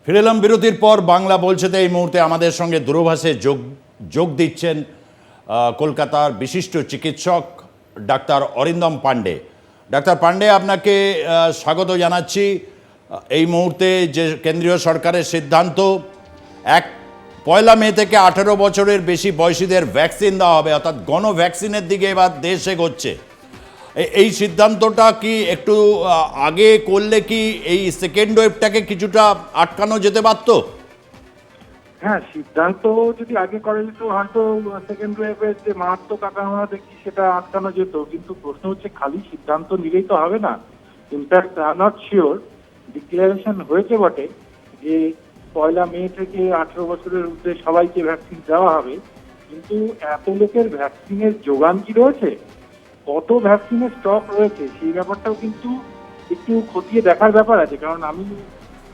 ফিরে এলাম বিরতির পর। বাংলা বলছেতে এই মুহূর্তে আমাদের সঙ্গে দূরভাষে যোগ দিচ্ছেন কলকাতার বিশিষ্ট চিকিৎসক ডাক্তার অরিন্দম পাণ্ডে। ডাক্তার পাণ্ডে, আপনাকে স্বাগত জানাচ্ছি। এই মুহূর্তে যে কেন্দ্রীয় সরকারের সিদ্ধান্ত, 1 মে থেকে 18 বছরের বেশি বয়সীদের ভ্যাকসিন দেওয়া হবে, অর্থাৎ গণ ভ্যাকসিনের দিকে এবার দেশ এগোচ্ছে। এই সিদ্ধান্তটা কি একটু আগে করলে কি এই সেকেন্ড ওয়েভটাকে কিছুটা আটকানো যেতে পারতো? হ্যাঁ, সিদ্ধান্ত যদি আগে করে যেত হয়তো সেকেন্ড ওয়েভের যে মারাত্মক আকার আমরা দেখছি সেটা আটকানো যেত। কিন্তু প্রশ্ন হচ্ছে খালি সিদ্ধান্ত নিলেই তো হবে না। In fact I am not sure, declaration হয়েছে বটে যে 1 মে থেকে 18 বছরের ঊর্ধ্বে সবাইকে ভ্যাকসিন দেওয়া হবে, কিন্তু এত লোকের ভ্যাকসিনের যোগান কি রয়েছে, কত ভ্যাকসিনের স্টক রয়েছে, সেই ব্যাপারটাও কিন্তু একটু খতিয়ে দেখার ব্যাপার আছে। কারণ আমি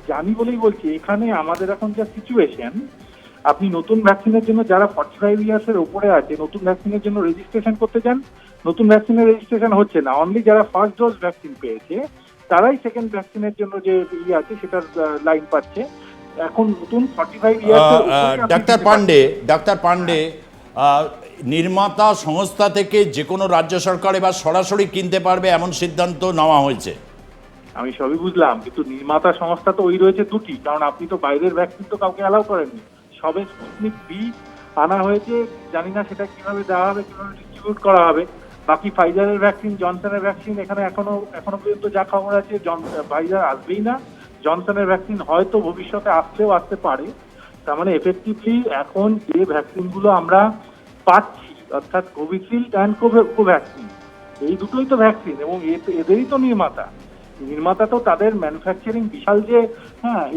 জানি বলেই বলছি, এখানে আমাদের এখন যা সিচুয়েশন, আপনি নতুন ভ্যাকসিনের জন্য যারা 45 ইয়ার্সের উপরে আছে, নতুন ভ্যাকসিনের জন্য রেজিস্ট্রেশন করতে চান, নতুন ভ্যাকসিনের রেজিস্ট্রেশন হচ্ছে না। অনলি যারা ফার্স্ট ডোজ ভ্যাকসিন পেয়েছে তারাই সেকেন্ড ভ্যাকসিনের জন্য যে ইয়ে আছে সেটার লাইন পাচ্ছে। এখন নতুন 45 ইয়ার্সের ডাক্তার পাণ্ডে, নির্মাতা সংস্থা থেকে যে কোনো রাজ্য সরকার এবার সরাসরি কিনতে পারবে এমন সিদ্ধান্ত নেওয়া হয়েছে। আমি সবই বুঝলাম, কিন্তু নির্মাতা সংস্থা তো ওই রয়েছে দুটি। কারণ আপনি তো বাইরের ভ্যাকসিন তো কাউকে অ্যালাউ করেননি। সবে স্পুটনিক ভি আনা হয়েছে, জানি না সেটা কিভাবে দেওয়া হবে, কিভাবে ডিস্ট্রিবিউট করা হবে। বাকি ফাইজারের ভ্যাকসিন, জনসনের ভ্যাকসিন, এখানে এখনো পর্যন্ত যা খবর আছে ফাইজার আসবেই না। জনসনের ভ্যাকসিন হয়তো ভবিষ্যতে আসতে পারে। তার মানে এফেক্টিভলি এখন যে ভ্যাকসিনগুলো আমরা পাচ্ছি, অর্থাৎ কোভিশিল্ড অ্যান্ড কোভ্যাক্সিন, এই দুটোই তো ভ্যাকসিন এবং এদেরই তো নির্মাতা তো তাদের ম্যানুফ্যাকচারিং বিশাল যে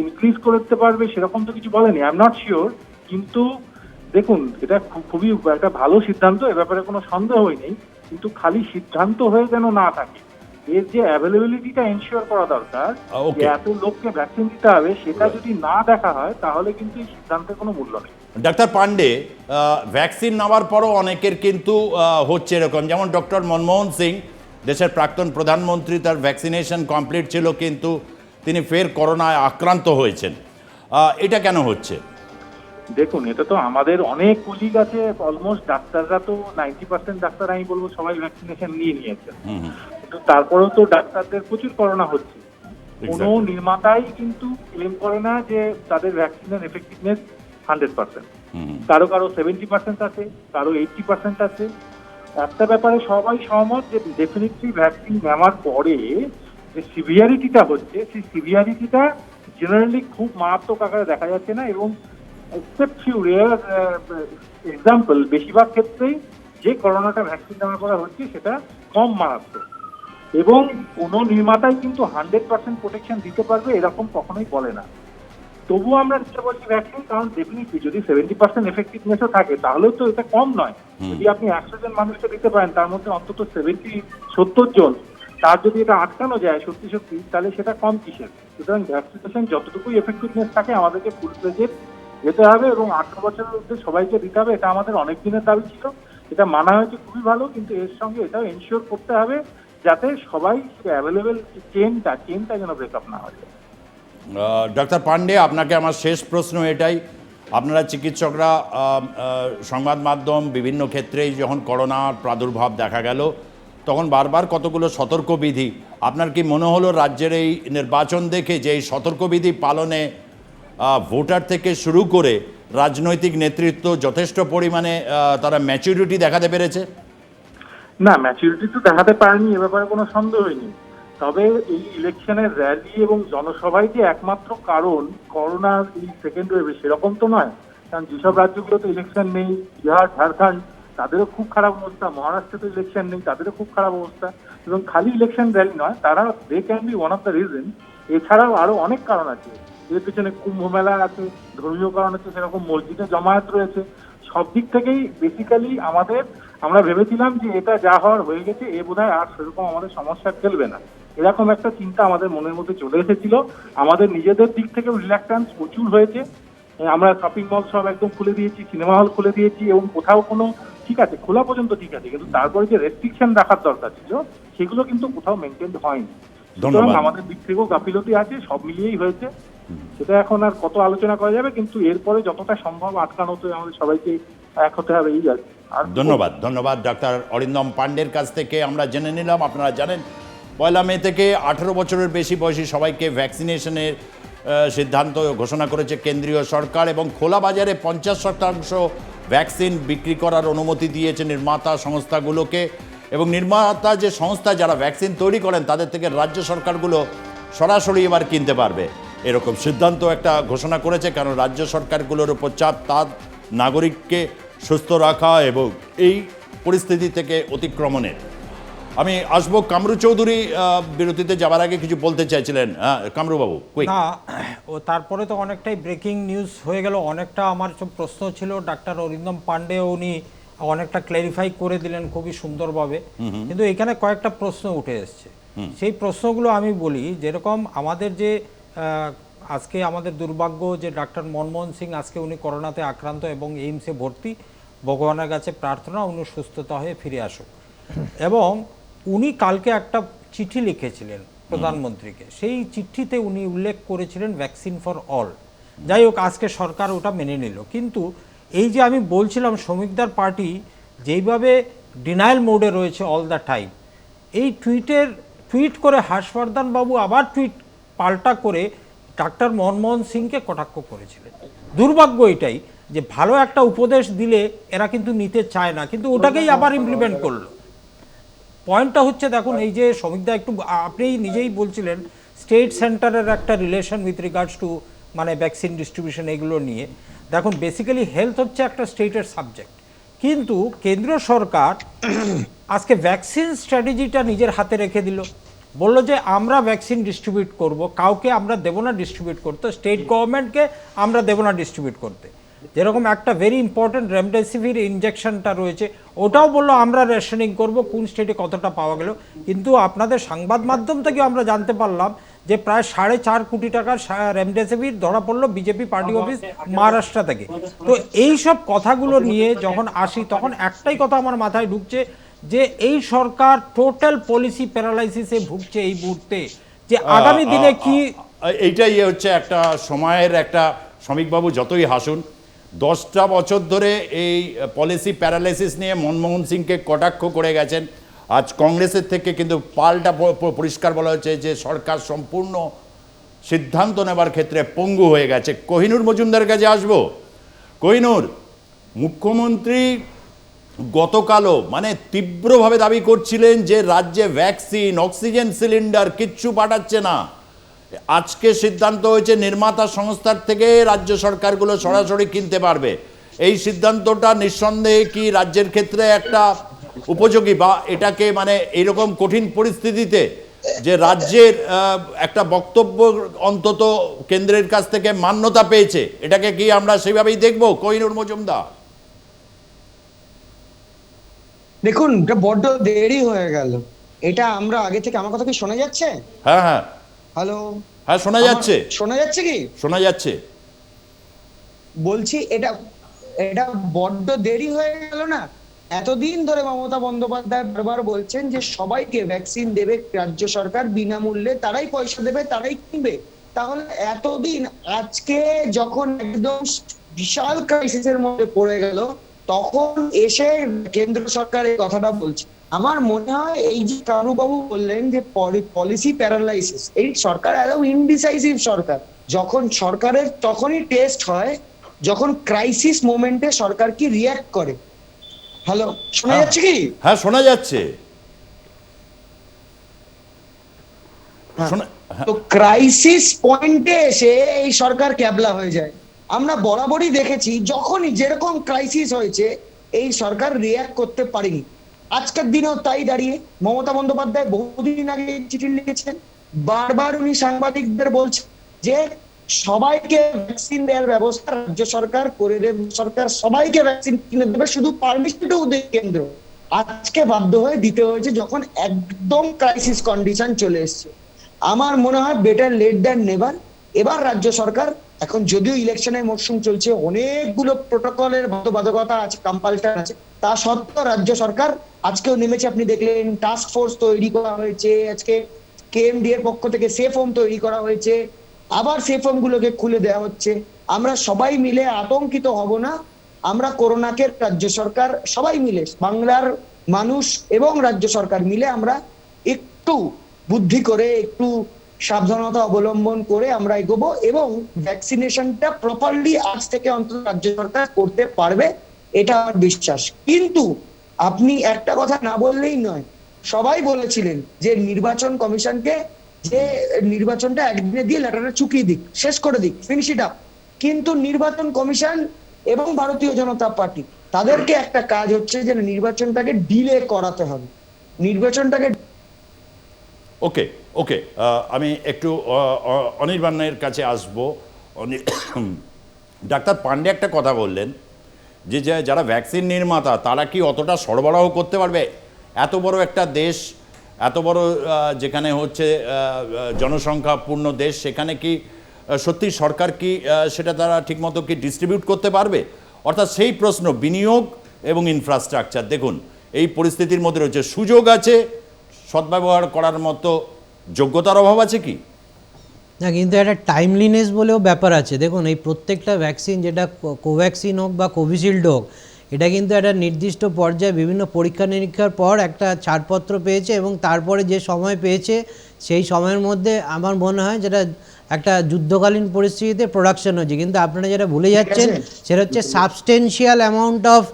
ইনক্রিজ করতে পারবে সেরকম তো কিছু বলেনি। আই এম নট শিওর, কিন্তু দেখুন এটা খুবই একটা ভালো সিদ্ধান্ত, এ ব্যাপারে কোনো সন্দেহই নেই। কিন্তু খালি সিদ্ধান্ত হয়ে যেন না থাকে, এর যে অ্যাভেলেবিলিটিটা এনশিওর করা দরকার, এত লোককে ভ্যাকসিন দিতে হবে, সেটা যদি না দেখা হয় তাহলে কিন্তু এই সিদ্ধান্তের কোনো মূল্য নেই। ডাক্তার পাণ্ডে, ভ্যাকসিন নেওয়ার পরও অনেকের কিন্তু হচ্ছে এরকম, যেমন ডক্টর মনমোহন সিং, দেশের প্রাক্তন প্রধানমন্ত্রী, তার ভ্যাকসিনেশন কমপ্লিট ছিল কিন্তু তিনি ফের করোনায় আক্রান্ত হয়েছেন। এটা কেন হচ্ছে? দেখুন, এটা তো আমাদের অনেক কলিগ আছে, অলমোস্ট ডাক্তাররা তো 90% ডাক্তার আমি বলবো সবাই ভ্যাকসিনেশন নিয়েছেন। কিন্তু তারপরেও তো ডাক্তারদের প্রচুর করোনা হচ্ছে। কোনো নির্মাতাই কিন্তু ক্লেম করে না যে তাদের ভ্যাকসিনের এফেক্টিভনেস 100%। কারো 70% আছে, কারো 80% আছে। একটা ব্যাপারে সবাই সহমত যে ডেফিনেটলি ভ্যাকসিন নেওয়ার পরে যে সিভিয়ারিটিটা হচ্ছে, সেই সিভিয়ারিটিটা জেনারেলি খুব মারাত্মক আকারে দেখা যাচ্ছে না, এবং এক্সেপ্ট ফিউ রেয়ার এক্সাম্পল, বেশিরভাগ ক্ষেত্রেই যে করোনাটা ভ্যাকসিন নেওয়ার পরে হচ্ছে সেটা কম মারাত্মক। এবং কোনো নির্মাতাই কিন্তু 100% প্রোটেকশন দিতে পারবে এরকম কখনোই বলে না। তবুও আমরা দিতে বলছি ভ্যাকসিন, কারণ ডেফিনেটলি যদি 70% এফেক্টিভনেসও থাকে তাহলেও তো এটা কম নয়। যদি আপনি 100 জন মানুষকে দিতে পারেন, তার মধ্যে অন্তত 70 জন তার যদি এটা আটকানো যায় সত্যি, তাহলে সেটা কম কিসের। সুতরাং ভ্যাকসিনেশন যতটুকুই এফেক্টিভনেস থাকে আমাদেরকে ফুল প্লেজে যেতে হবে এবং 18 বছরের মধ্যে সবাইকে দিতে হবে। এটা আমাদের অনেক দিনের দাবি ছিল, এটা মানা হয়েছে, খুবই ভালো। কিন্তু এর সঙ্গে এটাও এনশিওর করতে হবে যাতে সবাই অ্যাভেলেবেল চেনটা যেন ব্রেকআপ না হয়। ডাক্তার পাণ্ডে, আপনাকে আমার শেষ প্রশ্ন এটাই। আপনারা চিকিৎসকরা, সংবাদ মাধ্যম, বিভিন্ন ক্ষেত্রেই যখন করোনার প্রাদুর্ভাব দেখা গেল তখন বারবার কতগুলো সতর্কবিধি, আপনার কি মনে হলো রাজ্যের এই নির্বাচন দেখে যে এই সতর্কবিধি পালনে ভোটার থেকে শুরু করে রাজনৈতিক নেতৃত্ব যথেষ্ট পরিমাণে তারা ম্যাচুরিটি দেখাতে পেরেছে? না, ম্যাচুরিটি তো দেখাতে পারেনি, এ ব্যাপারে কোনো সন্দেহই নেই। তবে এই ইলেকশনের র্যালি এবং জনসভায় যে একমাত্র কারণ করোনার এই সেকেন্ড ওয়েভে, সেরকম তো নয়। কারণ যেসব রাজ্যগুলোতে ইলেকশন নেই, বিহার, ঝাড়খণ্ড, তাদেরও খুব খারাপ অবস্থা। মহারাষ্ট্রে তো ইলেকশন নেই, তাদেরও খুব খারাপ অবস্থা। এবং খালি ইলেকশন র্যালি নয়, তারা they can be one of the reason. এছাড়াও আরো অনেক কারণ আছে, এর পিছনে কুম্ভ মেলা আছে, ধর্মীয় কারণ আছে, সেরকম মসজিদে জমায়েত রয়েছে। সব দিক থেকেই বেসিক্যালি আমরা ভেবেছিলাম যে এটা যা হওয়ার হয়ে গেছে, এ বোধহয় আর সেরকম আমাদের সমস্যা ফেলবে না, এরকম একটা চিন্তা আমাদের মনের মধ্যে চলে এসেছিল। আমাদের নিজেদের দিক থেকেও রিল্যাক্টেন্স প্রচুর হয়েছে। আমরা শপিং মল সব একদম খুলে দিয়েছি, সিনেমা হল খুলে দিয়েছি, এবং কোথাও কোনো ঠিক আছে, খোলা পর্যন্ত ঠিক আছে, কিন্তু তারপরে যে রেস্ট্রিকশন রাখার দরকার ছিল সেগুলো কিন্তু কোথাও মেনটেন হয়নি। সুতরাং আমাদের দিক থেকেও গাফিলতি আছে, সব মিলিয়েই হয়েছে। সেটা এখন আর কত আলোচনা করা যাবে, কিন্তু এরপরে যতটা সম্ভব আটকানো তো আমাদের সবাইকে এক হতে হবে, এই আর কি। আর ধন্যবাদ ধন্যবাদ ডাক্তার অরিন্দম পান্ডের কাছ থেকে আমরা জেনে নিলাম। আপনারা জানেন 1 মে থেকে 18 বছরের বেশি বয়সী সবাইকে ভ্যাকসিনেশনের সিদ্ধান্ত ঘোষণা করেছে কেন্দ্রীয় সরকার, এবং খোলা বাজারে 50% ভ্যাকসিন বিক্রি করার অনুমতি দিয়েছে নির্মাতা সংস্থাগুলোকে, এবং নির্মাতা যে সংস্থা যারা ভ্যাকসিন তৈরি করেন তাদের থেকে রাজ্য সরকারগুলো সরাসরি এবার কিনতে পারবে, এরকম সিদ্ধান্ত একটা ঘোষণা করেছে। কারণ রাজ্য সরকারগুলোর উপর চাপ তার নাগরিককে সুস্থ রাখা এবং এই পরিস্থিতি থেকে অতিক্রমণের। আমি আসবো কামরু চৌধুরী, বিরতিতে যাবার আগে কিছু বলতে চাইছিলেন। হ্যাঁ কামরুবাবু, কুইক। না, ও তারপরে তো অনেকটাই ব্রেকিং নিউজ হয়ে গেল। অনেকটা আমার সব প্রশ্ন ছিল, ডাক্তার অরিন্দম পান্ডে উনি অনেকটা ক্ল্যারিফাই করে দিলেন খুবই সুন্দরভাবে, কিন্তু এখানে কয়েকটা প্রশ্ন উঠে এসছে। সেই প্রশ্নগুলো আমি বলি, যেরকম আমাদের যে আজকে আমাদের দুর্ভাগ্য যে ডাক্তার মনমোহন সিং আজকে উনি করোনাতে আক্রান্ত এবং এইমসে ভর্তি। ভগবানের কাছে প্রার্থনা উনি সুস্থতা হয়ে ফিরে আসুক। এবং উনি কালকে একটা চিঠি লিখেছিলেন প্রধানমন্ত্রীকে, সেই চিঠিতে উনি উল্লেখ করেছিলেন ভ্যাকসিন ফর অল। যাই হোক, আজকে সরকার ওটা মেনে নিল, কিন্তু এই যে আমি বলছিলাম শ্রমিকদের পার্টি যেইভাবে ডিনায়াল মোডে রয়েছে অল দ্য টাইম, এই টুইট করে হর্ষবর্ধন বাবু আবার টুইট পাল্টা করে ডাক্তার মনমোহন সিংকে কটাক্ষ করেছিলেন। দুর্ভাগ্য এটাই যে ভালো একটা উপদেশ দিলে এরা কিন্তু নিতে চায় না, কিন্তু ওটাকেই আবার ইমপ্লিমেন্ট করলো। পয়েন্টটা হচ্ছে, দেখুন এই যে শ্রমিকদা একটু আপনি নিজেই বলছিলেন স্টেট সেন্টারের একটা রিলেশন উইথ রিগার্ডস টু মানে ভ্যাকসিন ডিস্ট্রিবিউশন এগুলো নিয়ে। দেখুন বেসিক্যালি হেলথ হচ্ছে একটা স্টেটের সাবজেক্ট, কিন্তু কেন্দ্র সরকার আজকে ভ্যাকসিন স্ট্র্যাটেজিটা নিজের হাতে রেখে দিল। বললো যে আমরা ভ্যাকসিন ডিস্ট্রিবিউট করব, কাউকে আমরা দেবো না ডিস্ট্রিবিউট করতে, স্টেট গভর্নমেন্টকে আমরা দেবো না ডিস্ট্রিবিউট করতে। যেরকম একটা ভেরি ইম্পর্টেন্ট রেমডেসিভির ইনজেকশনটা রয়েছে, ওটাও বললো আমরা রেশনিং করব, কোন স্টেটে কতটা পাওয়া গেল। কিন্তু আপনাদের সংবাদ মাধ্যম থেকেও আমরা জানতে পারলাম যে প্রায় 4.5 কোটি টাকার রেমডেসিভির ধরা পড়লো বিজেপি পার্টি অফিস মহারাষ্ট্র থেকে। তো এই সব কথাগুলো নিয়ে যখন আসি, তখন একটাই কথা আমার মাথায় ঢুকছে যে এই সরকার টোটাল পলিসি প্যারালাইসিসে ভুগছে এই মুহূর্তে, যে আগামী দিনে কি। এইটাই হচ্ছে একটা সময়ের একটা, শ্রমিকবাবু যতই হাসুন, 10টা বছর ধরে এই পলিসি প্যারালাইসিস নিয়ে মনমোহন সিংকে কটাক্ষ করে গেছেন। আজ কংগ্রেসের থেকে কিন্তু পাল্টা পরিষ্কার বলা হচ্ছে যে সরকার সম্পূর্ণ সিদ্ধান্ত নেবার ক্ষেত্রে পঙ্গু হয়ে গেছে। কোহিনুর মজুমদার কাছে আসবো। কোহিনুর, মুখ্যমন্ত্রী গতকালও মানে তীব্রভাবে দাবি করছিলেন যে রাজ্যে ভ্যাকসিন, অক্সিজেন সিলিন্ডার কিচ্ছু পাঠাচ্ছে না। আজকে সিদ্ধান্ত হয়েছে নির্মাতা সংস্থার থেকে রাজ্য সরকারগুলো সরাসরি কিনতে পারবে। এই সিদ্ধান্তটা নিঃসন্দেহে কি রাজ্যের ক্ষেত্রে একটা উপযোগী, বা এটাকে মানে এরকম কঠিন পরিস্থিতিতে যে রাজ্যের একটা বক্তব্য অন্তত কেন্দ্রের কাছ থেকে মান্যতা পেয়েছে, এটাকে কি আমরা সেভাবেই দেখব? কোহিনুর মজুমদার। দেখুন, এটা বড্ড দেরি হয়ে গেল। এটা আমরা আগে থেকে, আমার কথা কি শোনা যাচ্ছে? হ্যাঁ হ্যাঁ হ্যালো, হ্যাঁ শোনা যাচ্ছে। শোনা যাচ্ছে কি? শোনা যাচ্ছে। বলছি এটা এটা বড্ড দেরি হয়ে গেল না? এতদিন ধরে মমতা বন্দ্যোপাধ্যায় বারবার বলছেন যে সবাইকে ভ্যাকসিন দেবে রাজ্য সরকার বিনামূল্যে, তারাই পয়সা দেবে, তারাই কিনবে। তাহলে এতদিন, আজকে যখন একদম বিশাল ক্রাইসিসের মধ্যে পড়ে গেল, তখন এসে কেন্দ্র সরকার এই কথাটা বলছে। আমার মনে হয় এই যে কারুবাবু বললেন যে পলিসি প্যারালাইসিস, এই সরকার একদম ইনডিসাইসিভ সরকার। যখন সরকারের তখনই টেস্ট হয় যখন ক্রাইসিস মোমেন্টে সরকার কি রিয়্যাক্ট করে। হ্যালো, শোনা যাচ্ছে কি? হ্যাঁ শোনা যাচ্ছে। তো ক্রাইসিস পয়েন্টে এসে এই সরকার ক্যাবলা হয়ে যায়। আমরা বরাবরই দেখেছি যখনই যেরকম ক্রাইসিস হয়েছে এই সরকার রিয়্যাক্ট করতে পারেনি। আজকের দিনেও তাই দাঁড়িয়ে মমতা বন্দ্যোপাধ্যায় বহুদিন আগে চিঠি লিখেছেন, বারবার উনি সাংবাদিকদের বলছেন যে সবাইকে ভ্যাকসিন দেওয়ার ব্যবস্থা রাজ্য সরকার করে দেবে, সরকার সবাইকে ভ্যাকসিন কিনে দেবে, শুধু পারমিশনটাও দেবে কেন্দ্র। আজকে বাধ্য হয়ে দিতে হয়েছে যখন একদম ক্রাইসিস কন্ডিশন চলে এসছে। আমার মনে হয় বেটার লেট দ্যান নেভার। এবার রাজ্য সরকার, এখন যদিও ইলেকশনের মরশুম চলছে, অনেকগুলো প্রোটোকলের বাধ্যবাধকতা আছে, কম্পালশন আছে, তা সত্ত্বেও রাজ্য সরকার আজকেও নেমেছে। আপনি দেখলেন টাস্ক ফোর্স তৈরি করা হয়েছে, আজকে কেএমডি এর পক্ষ থেকে সেফ হোম তৈরি করা হয়েছে, আবার সেই ফর্মগুলোকে খুলে দেওয়া হচ্ছে। আমরা সবাই মিলে আতঙ্কিত হব না। আমরা করোনাকে রাজ্য সরকার সবাই মিলে, বাংলার মানুষ এবং রাজ্য সরকার মিলে আমরা একটু বুদ্ধি করে, একটু সাবধানতা অবলম্বন করে আমরা এগোবো, এবং ভ্যাকসিনেশনটা প্রপারলি আজ থেকে অন্তত রাজ্য সরকার করতে পারবে, এটা আমার বিশ্বাস। কিন্তু আপনি একটা কথা না বললেই নয়, সবাই বলেছিলেন যে নির্বাচন কমিশনকে যে নির্বাচনটা একদিনে দিয়ে লেটারটা চুকিয়ে দিক, শেষ করে দিক, ফিনিশ ইট আপ। কিন্তু নির্বাচন কমিশন এবং ভারতীয় জনতা পার্টি, তাদেরকে একটা কাজ হচ্ছে যে নির্বাচনটাকে ডিলে করাতে হবে, নির্বাচনটাকে। ওকে ওকে, আমি একটু অনির্বাণের কাছে আসবো। ডাক্তার পান্ডে একটা কথা বললেন যে যারা ভ্যাকসিন নির্মাতা তারা কি অতটা সরবরাহ করতে পারবে? এত বড় একটা দেশ, এত বড় যেখানে হচ্ছে জনসংখ্যাপূর্ণ দেশ, সেখানে কি সত্যি সরকার কি সেটা তারা ঠিকমতো কি ডিস্ট্রিবিউট করতে পারবে? অর্থাৎ সেই প্রশ্ন, বিনিয়োগ এবং ইনফ্রাস্ট্রাকচার, দেখুন এই পরিস্থিতির মধ্যে রয়েছে, সুযোগ আছে, সদ্ব্যবহার করার মতো যোগ্যতার অভাব আছে কি? না, কিন্তু একটা টাইমলিনেস বলেও ব্যাপার আছে। দেখুন, এই প্রত্যেকটা ভ্যাকসিন, যেটা কোভ্যাক্সিন হোক বা কোভিশিল্ড হোক, এটা কিন্তু একটা নির্দিষ্ট পর্যায়ে বিভিন্ন পরীক্ষা নিরীক্ষার পর একটা ছাড়পত্র পেয়েছে, এবং তারপরে যে সময় পেয়েছে সেই সময়ের মধ্যে আমার মনে হয় যেটা একটা যুদ্ধকালীন পরিস্থিতিতে প্রোডাকশন হয়েছে। কিন্তু আপনারা যেটা ভুলে যাচ্ছেন সেটা হচ্ছে substantial amount of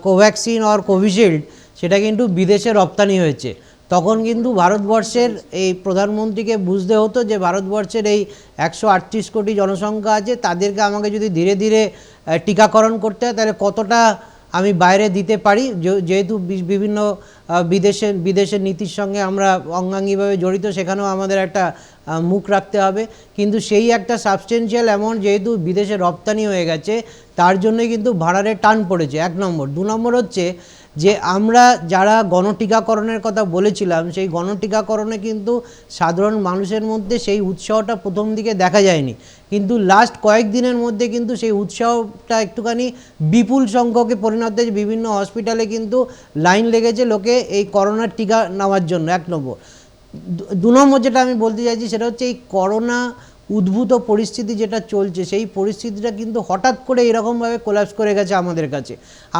Covaxin or Covishield, সেটা কিন্তু বিদেশে রপ্তানি হয়েছে। তখন কিন্তু ভারতবর্ষের এই প্রধানমন্ত্রীকে বুঝতে হতো যে ভারতবর্ষের এই 138 কোটি জনসংখ্যা আছে, তাদেরকে আমাকে যদি ধীরে ধীরে টিকাকরণ করতে হয় তাহলে কতটা আমি বাইরে দিতে পারি, যেহেতু বিভিন্ন বিদেশের নীতির সঙ্গে আমরা অঙ্গাঙ্গিভাবে জড়িত, সেখানেও আমাদের একটা মুখ রাখতে হবে। কিন্তু সেই একটা সাবস্টেন্সিয়াল অ্যামাউন্ট যেহেতু বিদেশে রপ্তানি হয়ে গেছে, তার জন্যই কিন্তু ভাড়ারে টান পড়েছে, 1 নম্বর। 2 নম্বর হচ্ছে যে আমরা যারা গণটিকাকরণের কথা বলেছিলাম, সেই গণটিকাকরণে কিন্তু সাধারণ মানুষের মধ্যে সেই উৎসাহটা প্রথম দিকে দেখা যায়নি, কিন্তু লাস্ট কয়েকদিনের মধ্যে কিন্তু সেই উৎসাহটা একটুখানি বিপুল সংখ্যকে পরিণত হয়েছে। বিভিন্ন হসপিটালে কিন্তু লাইন লেগেছে লোকে এই করোনার টিকা নেওয়ার জন্য, 1 নম্বর। 2 নম্বর যেটা আমি বলতে চাইছি সেটা হচ্ছে এই করোনা উদ্ভূত পরিস্থিতি যেটা চলছে, সেই পরিস্থিতিটা কিন্তু হঠাৎ করে এরকমভাবে কোলাপস করে গেছে আমাদের কাছে।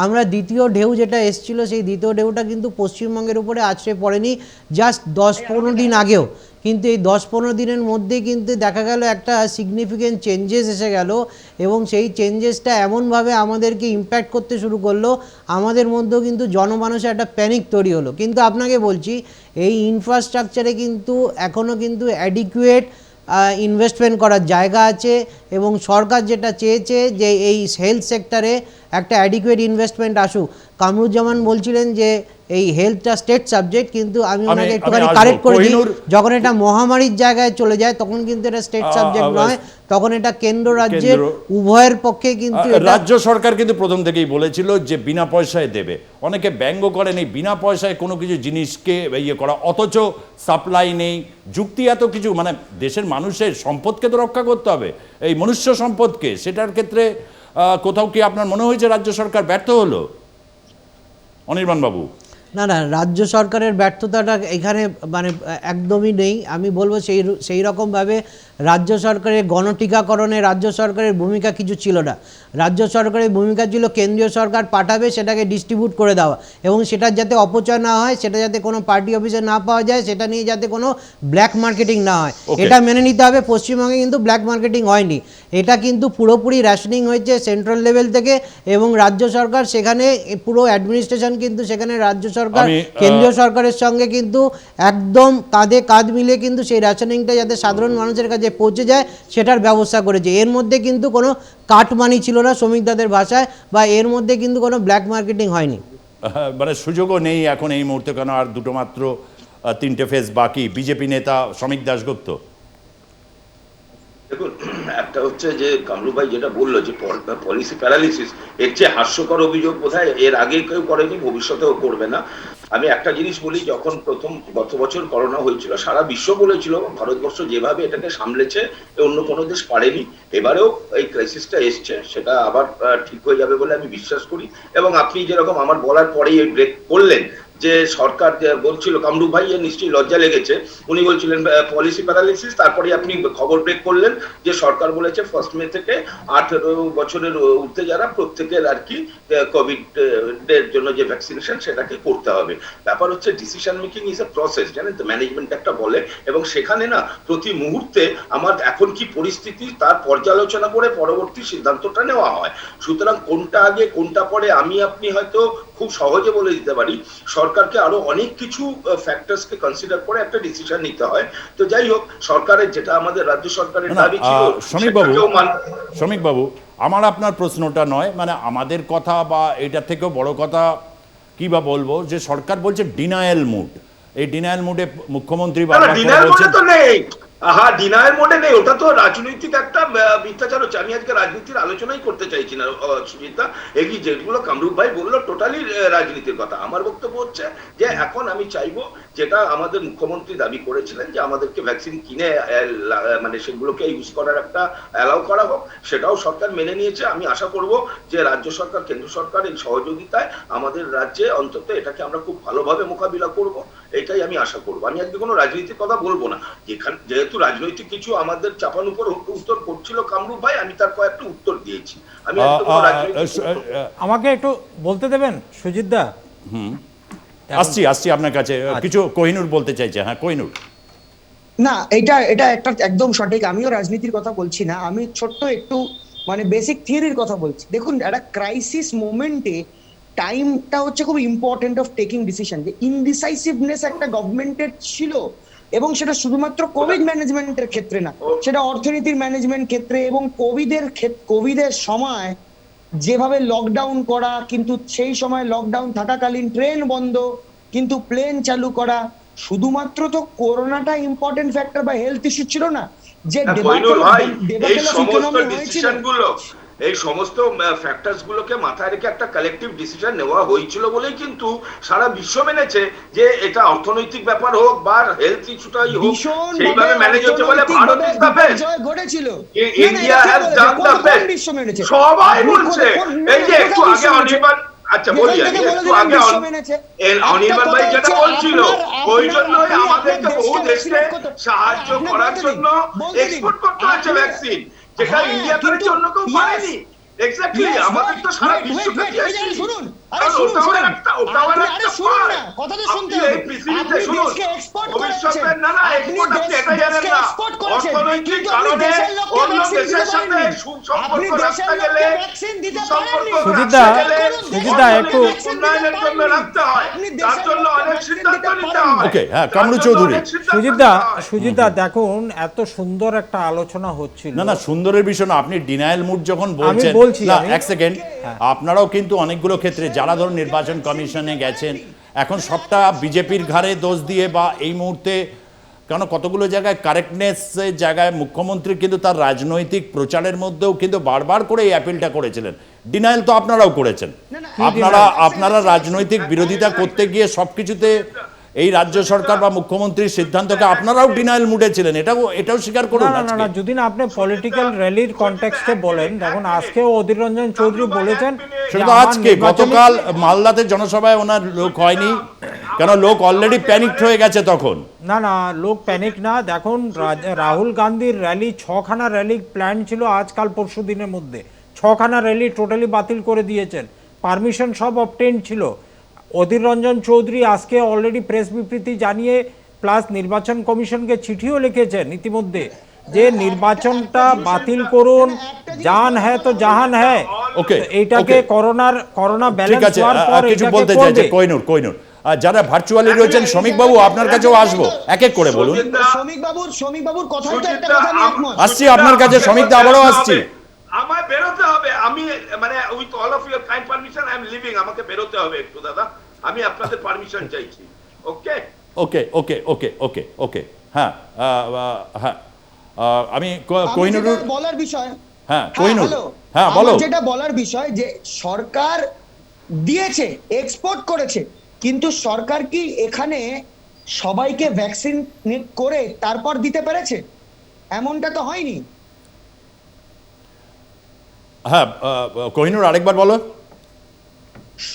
আমরা দ্বিতীয় ঢেউ যেটা এসেছিলো, সেই দ্বিতীয় ঢেউটা কিন্তু পশ্চিমবঙ্গের উপরে আছড়ে পড়েনি জাস্ট 10-15 দিন আগেও, কিন্তু এই 10-15 দিনের মধ্যে কিন্তু দেখা গেল একটা সিগনিফিক্যান্ট চেঞ্জেস এসে গেল, এবং সেই চেঞ্জেসটা এমনভাবে আমাদেরকে ইম্প্যাক্ট করতে শুরু করলো, আমাদের মধ্যেও কিন্তু জনমানসে একটা প্যানিক তৈরি হলো। কিন্তু আপনাকে বলছি, এই ইনফ্রাস্ট্রাকচারে কিন্তু এখনও কিন্তু অ্যাডিকুয়েট ইনভেস্টমেন্ট করার জায়গা আছে, এবং সরকার যেটা চেয়েছে যে এই হেলথ সেক্টরে একটা অ্যাডিকুয়েট ইনভেস্টমেন্ট আসুক। কামরুজ্জামান বলছিলেন যে এই হেলথটা স্টেট সাবজেক্ট, কিন্তু আমি ওনাকে একটুখানি কারেক্ট করে দিই, যখন এটা মহামারীর জায়গায় চলে যায় তখন কিন্তু এটা স্টেট সাবজেক্ট নয়, তখন এটা কেন্দ্র রাজ্যের উভয়ের পক্ষে। কিন্তু রাজ্য সরকার কিন্তু প্রথম থেকেই বলেছিল যে বিনা পয়সায় দেবে। অনেকে ব্যঙ্গ করেন এই বিনা পয়সায় কোনো কিছু জিনিসকে ইয়ে করা, অথচ সাপ্লাই নেই, যুক্তি এত কিছু, মানে দেশের মানুষের সম্পদকে তো রক্ষা করতে হবে, এই মনুষ্য সম্পদকে। সেটার ক্ষেত্রে কোথাও কি আপনার মনে হয়েছে রাজ্য সরকার ব্যর্থ হলো, অনির্বাণ বাবু? না না, রাজ্য সরকারের ব্যর্থতাটা এখানে মানে একদমই নেই। আমি বলবো সেই রকমভাবে রাজ্য সরকারের গণটিকাকরণে রাজ্য সরকারের ভূমিকা কিছু ছিল না। রাজ্য সরকারের ভূমিকা ছিল কেন্দ্রীয় সরকার পাঠাবে, সেটাকে ডিস্ট্রিবিউট করে দেওয়া, এবং সেটার যাতে অপচয় না হয়, সেটা যাতে কোনো পার্টি অফিসে না পাওয়া যায়, সেটা নিয়ে যাতে কোনো ব্ল্যাক মার্কেটিং না হয়, এটা মেনে নিতে হবে। পশ্চিমবঙ্গে কিন্তু ব্ল্যাক মার্কেটিং হয়নি, এটা কিন্তু পুরোপুরি রেশনিং হয়েছে সেন্ট্রাল লেভেল থেকে, এবং রাজ্য সরকার সেখানে পুরো অ্যাডমিনিস্ট্রেশন কিন্তু সেখানে রাজ্য সরকার কেন্দ্রীয় সরকারের সঙ্গে কিন্তু একদম কাঁধে কাঁধ মিলে কিন্তু সেই রেশনিংটা যাতে সাধারণ মানুষের কাছে পৌঁছে যায় সেটার ব্যবস্থা করেছে। এর মধ্যে কিন্তু কোনো কাটমানি ছিল না শ্রমিকদের ভাষায়, বা এর মধ্যে কিন্তু কোনো ব্ল্যাক মার্কেটিং হয়নি। মানে সুযোগও নেই এখন এই মুহূর্তে, কেন আর দুটো মাত্র 3টে ফেজ বাকি। বিজেপি নেতা শ্রমিক দাশগুপ্ত, দেখুন, একটা হচ্ছে যে কামরু ভাই যেটা বললো যে পলিসি প্যারালিসিস, এর চেয়ে হাস্যকর অভিযোগ বোধহয় এর আগে কেউ করেনি, ভবিষ্যতেও করবে না। আমি একটা জিনিস বলি, যখন প্রথম গত বছর করোনা হয়েছিল, সারা বিশ্ব বলেছিল ভারতবর্ষ যেভাবে এটাকে সামলেছে অন্য কোনো দেশ পারেনি। এবারেও এই ক্রাইসিসটা এসছে, সেটা আবার ঠিক হয়ে যাবে বলে আমি বিশ্বাস করি। এবং আপনি যেরকম আমার বলার পরেই এই ব্রেক করলেন, যে সরকার যে বলছিল, কামরুপ ভাই এর নিশ্চয়ই লজ্জা লেগেছে, উনি বলছিলেন পলিসি প্যারালিসিস, তারপরে আপনি খবর ব্রেক করলেন যে সরকার বলেছে 1 মে থেকে 18 বছরের ঊর্ধ্বে যারা প্রত্যেকের আর কি কোভিড এর জন্য যে ভ্যাকসিনেশন সেটাকে করতে হবে। ব্যাপার হচ্ছে decision making is a process, জানেন তো, ম্যানেজমেন্ট একটা বলে, এবং সেখানে না প্রতি মুহূর্তে আমার এখন কি পরিস্থিতি তার পর্যালোচনা করে পরবর্তী সিদ্ধান্তটা নেওয়া হয়। সুতরাং কোনটা আগে কোনটা পরে আমি আপনি হয়তো খুব সহজে বলে দিতে পারি, সরকারকে আরো অনেক কিছু ফ্যাক্টরসকে কনসিডার করে একটা ডিসিশন নিতে হয়। তো যাই হোক, সরকারের যেটা আমাদের রাজ্য সরকারের দাবি ছিল, শ্রমিক বাবু, আমার আপনার প্রশ্নটা নয়, মানে আমাদের কথা বা এটা থেকেও বড় কথা কি বা বলবো, যে সরকার বলছে ডিনায়াল মুড, এই ডিনায়াল মুডে মুখ্যমন্ত্রী ডিনায়াল মোডে তো নেই, ডিনায়াল মোডে নেই, ওটা তো রাজনৈতিক একটা মিথ্যাচার হচ্ছে। আমি আজকে রাজনীতির আলোচনাই করতে চাইছি না সুজিতা, এই যেগুলো কামরুপ ভাই বললো টোটালি রাজনীতির কথা। আমার বক্তব্য হচ্ছে যে এখন আমি চাইবো, যেটা আমাদের মুখ্যমন্ত্রী দাবি করেছিলেন যে আমাদেরকে ভ্যাকসিন কিনে মানে সেগুলোকে ইউজ করার একটা অ্যালাউ করা হোক, সেটাও সরকার মেনে নিয়েছে। আমি আশা করব যে রাজ্য সরকার, কেন্দ্র সরকার এই সহযোগিতায় আমাদের রাজ্যে অন্তত এটাকে আমরা খুব ভালোভাবে মোকাবিলা করব, এটাই আমি আশা করব। আমি আজকে কোনো রাজনীতির কথা বলবো না, যেহেতু রাজনৈতিক কিছু আমাদের চাপান উপর উত্তর করছিল কামরুপ ভাই, আমি তার কয়েকটা উত্তর দিয়েছি। আমি আমাকে একটু বলতে দেবেন সুজিত দা? আসছি আপনার কাছে, কিছু কোহিনুর বলতে চাইছে। হ্যাঁ কোহিনুর। না, এটা এটা একটা একদম সঠিক। আমিও রাজনীতির কথা বলছি না, আমি ছোট্ট একটু মানে বেসিক থিওরির কথা বলছি। দেখুন, একটা ক্রাইসিস মোমেন্টে টাইমটা হচ্ছে খুব ইম্পর্টেন্ট অফ টেকিং ডিসিশন। যে ইনডিসাইসিভনেস একটা গভর্নমেন্টের ছিল, এবং সেটা শুধুমাত্র কোভিড ম্যানেজমেন্টের ক্ষেত্রে না, সেটা অর্থনীতির ম্যানেজমেন্ট ক্ষেত্রে, এবং কোভিডের সময় যেভাবে লকডাউন করা, কিন্তু সেই সময় লকডাউন থাকাকালীন ট্রেন বন্ধ কিন্তু প্লেন চালু করা, শুধুমাত্র তো করোনাটা ইম্পর্টেন্ট ফ্যাক্টর বা হেলথ ইস্যু ছিল না, যে এই সমস্ত ফ্যাক্টরস গুলোকে মাথায় রেখে একটা কালেকটিভ ডিসিশন নেওয়া হয়েছিল বলেই কিন্তু সারা বিশ্ব মেনেছে যে এটা অর্থনৈতিক ব্যাপার হোক বা হেলথ ইস্যুটাই হোক, সেইভাবে ম্যানেজ হচ্ছে বলে ভারত ইজ দ্য বেস্ট, ঘটেছিল, India has done the best, সবাই বলছে। এই যে একটু আগে অনির্বাণ, আচ্ছা বলি, আমি একটু আগে অনির্বাণ ভাই যেটা বলছিল, ওই জন্যই আমাদেরকে বহু দেশকে সাহায্য করার জন্য এক্সপোর্ট করতে হচ্ছে ভ্যাকসিন, যেটা ইন্ডিয়া করেছে, অন্য কেউ পারেনি। এক্স্যাক্টলি, আমাদের তো সারা বিশ্বকে দিয়েছি। শুনুন, সুজিতদা দেখুন, এত সুন্দর একটা আলোচনা হচ্ছিল। না সুন্দরের বিষয় না, আপনি ডিনায়াল মুড যখন বলছেন, না এক সেকেন্ড, আপনারাও কিন্তু অনেকগুলো ক্ষেত্রে যারা ধরুন নির্বাচন কমিশনে গেছেন, এখন সবটা বিজেপির ঘাড়ে দোষ দিয়ে বা এই মুহূর্তে, কারণ কতগুলো জায়গায় কারেক্টনেসের জায়গায় মুখ্যমন্ত্রী কিন্তু তার রাজনৈতিক প্রচারের মধ্যেও কিন্তু বারবার করে এই অ্যাপিলটা করেছিলেন। ডিনায়াল তো আপনারাও করেছেন, আপনারা রাজনৈতিক বিরোধিতা করতে গিয়ে সবকিছুতে এই রাজ্য সরকার বা মুখ্যমন্ত্রীর সিদ্ধান্তকে আপনারাও ডিনায়াল মুডে ছিলেন, এটাও স্বীকার করুন। না, যদি না আপনি পলিটিক্যাল র্যালির কনটেক্সটে বলেন, দেখুন আজকেও অধীর রঞ্জন চৌধুরী বলেছেন, শুধু আজকে, গতকাল মালদাতে জনসভায় ওনার লোক হয়নি, কেন লোক অলরেডি প্যানিকড হয়ে গেছে তখন। না লোক প্যানিক না, দেখুন রাহুল গান্ধীর র্যালি 6খানা র্যালি প্ল্যান ছিল আজকাল পরশু দিনের মধ্যে, 6খানা র্যালি টোটালি বাতিল করে দিয়েছেন, পারমিশন সব অবটেইন ছিল। অধীর রঞ্জন চৌধুরী আজকে অলরেডি প্রেস বিবৃতি জানিয়ে প্লাস নির্বাচন কমিশনকে চিঠিও লিখেছেন ইতিমধ্যে যে নির্বাচনটা বাতিল করুন, জান হ্যায় তো জাহান হ্যায়। ওকে, এইটাকে করোনা ব্যালেন্স হওয়ার পর কিছু বলতে চাইছে কোহিনুর, যারা ভার্চুয়ালি রয়েছেন, শ্রমিক বাবু আপনার কাছেও আসবো, এক এক করে বলুন। শ্রমিক বাবুর কথাই তো একটা কথা, আমি একমত। আসছি আপনার কাছে শ্রমিক দা, আবারও আসছি। আমায় বেরোতে হবে, আমি মানে with all of your kind permission I am living, আমাকে বেরোতে হবে একটু দাদা, আমি আপনাদের পারমিশন চাইছি। ওকে ওকে ওকে ওকে ওকে ওকে হ্যাঁ হ্যাঁ, আমি কোহিনুর বলার বিষয়, হ্যাঁ কোহিনুর, হ্যাঁ বলো। যেটা বলার বিষয় যে সরকার দিয়েছে, এক্সপোর্ট করেছে, কিন্তু সরকার কি এখানে সবাইকে ভ্যাকসিন করে তারপর দিতে পেরেছে? এমনটা তো হয়নি। হ্যাঁ কোহিনুর, আরেকবার বলো।